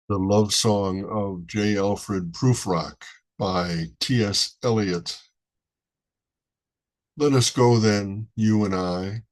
The Love Song of J. Alfred Prufrock by T.S. Eliot. Let us go then, you and I,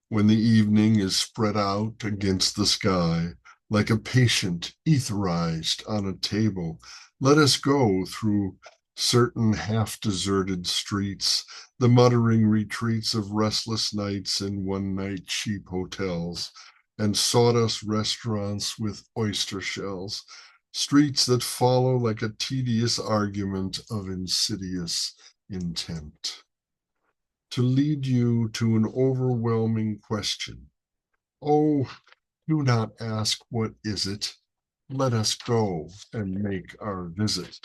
when the evening is spread out against the sky, like a patient etherized on a table. Let us go through certain half-deserted streets, the muttering retreats of restless nights in one-night cheap hotels, and sawdust restaurants with oyster shells, streets that follow like a tedious argument of insidious intent to lead you to an overwhelming question. Oh, do not ask what is it. Let us go and make our visit.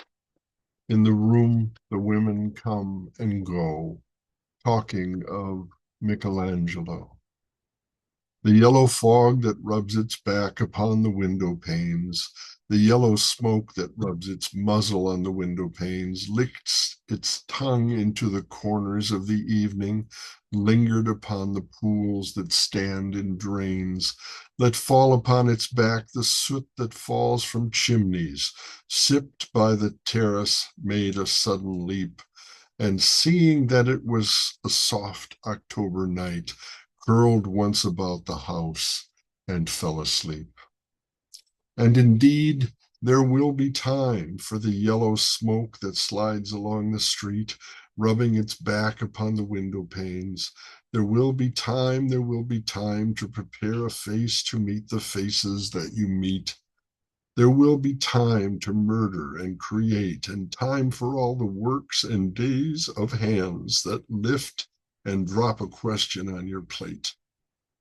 In the room, the women come and go, talking of Michelangelo. The yellow fog that rubs its back upon the window panes, the yellow smoke that rubs its muzzle on the window panes, licked its tongue into the corners of the evening, lingered upon the pools that stand in drains, let fall upon its back the soot that falls from chimneys, sipped by the terrace, made a sudden leap, and seeing that it was a soft October night, curled once about the house and fell asleep. And indeed, there will be time for the yellow smoke that slides along the street, rubbing its back upon the window panes. There will be time to prepare a face to meet the faces that you meet. There will be time to murder and create, and time for all the works and days of hands that lift and drop a question on your plate.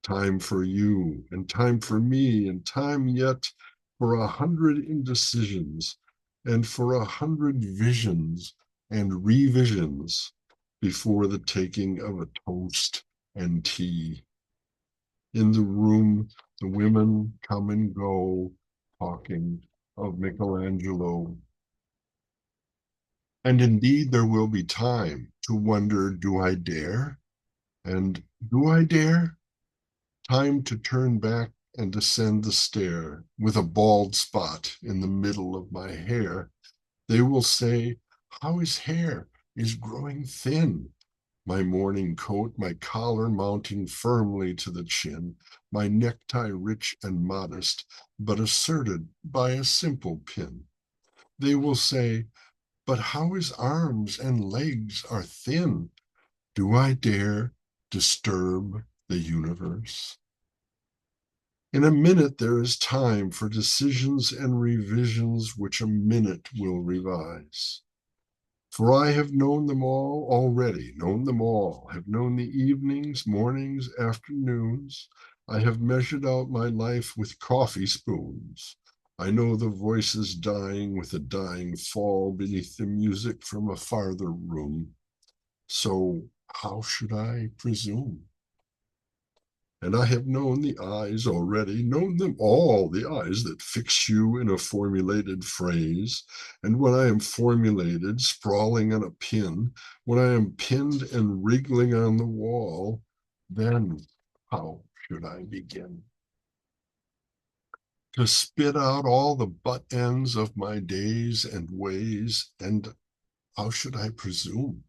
Time for you, and time for me, and time yet for 100 indecisions, and for 100 visions and revisions before the taking of a toast and tea. In the room, the women come and go, talking of Michelangelo. And indeed, there will be time to wonder, do I dare? And do I dare? Time to turn back and descend the stair with a bald spot in the middle of my hair. They will say, how his hair is growing thin. My morning coat, my collar mounting firmly to the chin, my necktie rich and modest, but asserted by a simple pin. They will say, but how his arms and legs are thin. Do I dare disturb the universe? In a minute, there is time for decisions and revisions which a minute will revise. For I have known them all already, known them all, have known the evenings, mornings, afternoons. I have measured out my life with coffee spoons. I know the voices dying with a dying fall beneath the music from a farther room. So how should I presume? And I have known the eyes already, known them all, the eyes that fix you in a formulated phrase. And when I am formulated, sprawling on a pin, when I am pinned and wriggling on the wall, then how should I begin? To spit out all the butt ends of my days and ways, and how should I presume?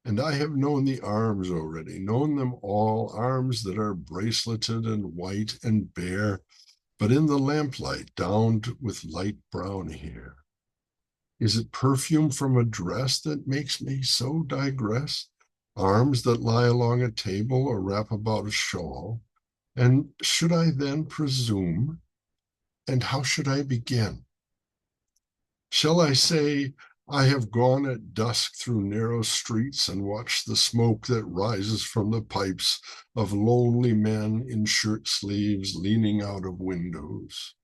And I have known the arms already, known them all, arms that are braceleted and white and bare, but in the lamplight downed with light brown hair. Is it perfume from a dress that makes me so digress? Arms that lie along a table or wrap about a shawl? And should I then presume? And how should I begin? Shall I say, I have gone at dusk through narrow streets and watched the smoke that rises from the pipes of lonely men in shirt sleeves leaning out of windows?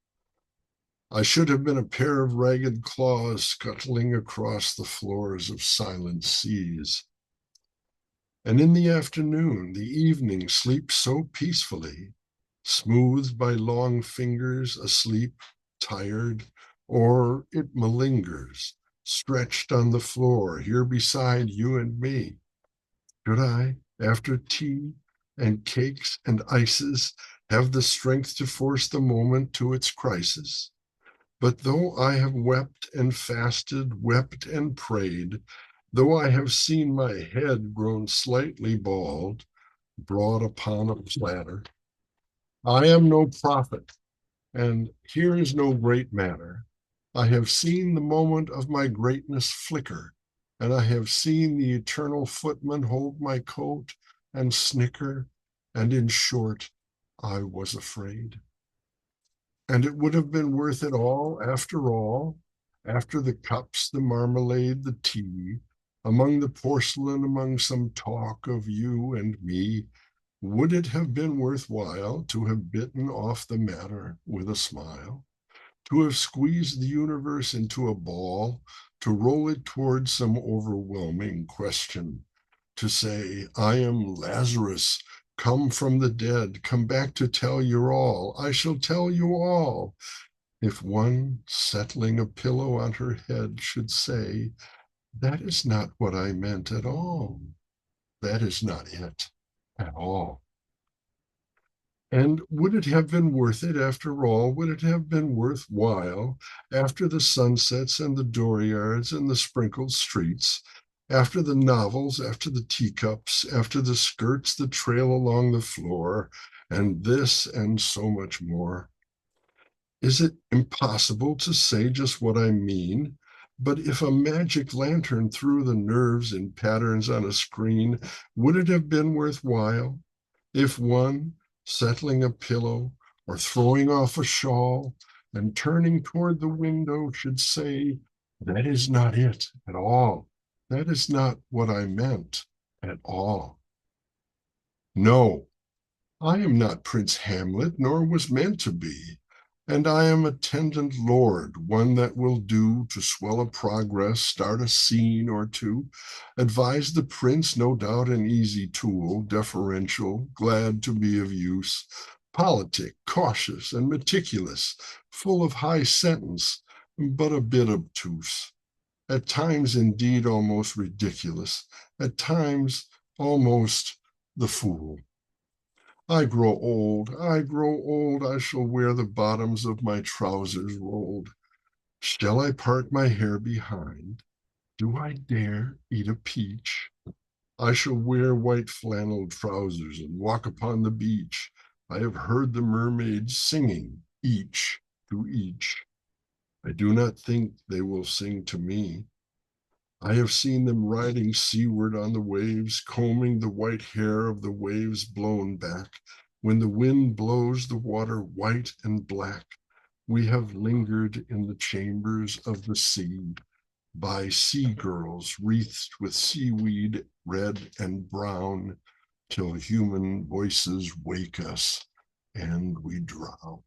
I should have been a pair of ragged claws scuttling across the floors of silent seas. And in the afternoon, the evening sleeps so peacefully, smoothed by long fingers, asleep, tired, or it malingers, stretched on the floor here beside you and me. Should I, after tea and cakes and ices, have the strength to force the moment to its crisis. But though I have wept and fasted, wept and prayed, though I have seen my head grown slightly bald, brought upon a platter, I am no prophet, and here is no great matter. I have seen the moment of my greatness flicker, and I have seen the eternal footman hold my coat and snicker, and in short, I was afraid. And it would have been worth it all, after the cups, the marmalade, the tea, among the porcelain, among some talk of you and me, would it have been worth while to have bitten off the matter with a smile, to have squeezed the universe into a ball, to roll it towards some overwhelming question, to say, I am Lazarus, come from the dead, come back to tell you all, I shall tell you all. If one settling a pillow on her head should say, that is not what I meant at all. That is not it at all. And would it have been worth it after all? Would it have been worth while after the sunsets and the dooryards and the sprinkled streets, after the novels, after the teacups, after the skirts that trail along the floor, and this and so much more? Is it impossible to say just what I mean? But if a magic lantern threw the nerves in patterns on a screen, would it have been worthwhile? If one, settling a pillow or throwing off a shawl and turning toward the window, should say, that is not it at all. That is not what I meant at all. No, I am not Prince Hamlet, nor was meant to be. And I am attendant lord, one that will do to swell a progress, start a scene or two, advise the prince, no doubt an easy tool, deferential, glad to be of use, politic, cautious, and meticulous, full of high sentence, but a bit obtuse. At times, indeed, almost ridiculous, at times, almost the fool. I grow old, I shall wear the bottoms of my trousers rolled. Shall I part my hair behind? Do I dare eat a peach? I shall wear white flannel trousers and walk upon the beach. I have heard the mermaids singing, each to each. I do not think they will sing to me. I have seen them riding seaward on the waves, combing the white hair of the waves blown back. When the wind blows the water white and black, we have lingered in the chambers of the sea by sea girls wreathed with seaweed red and brown, till human voices wake us and we drown.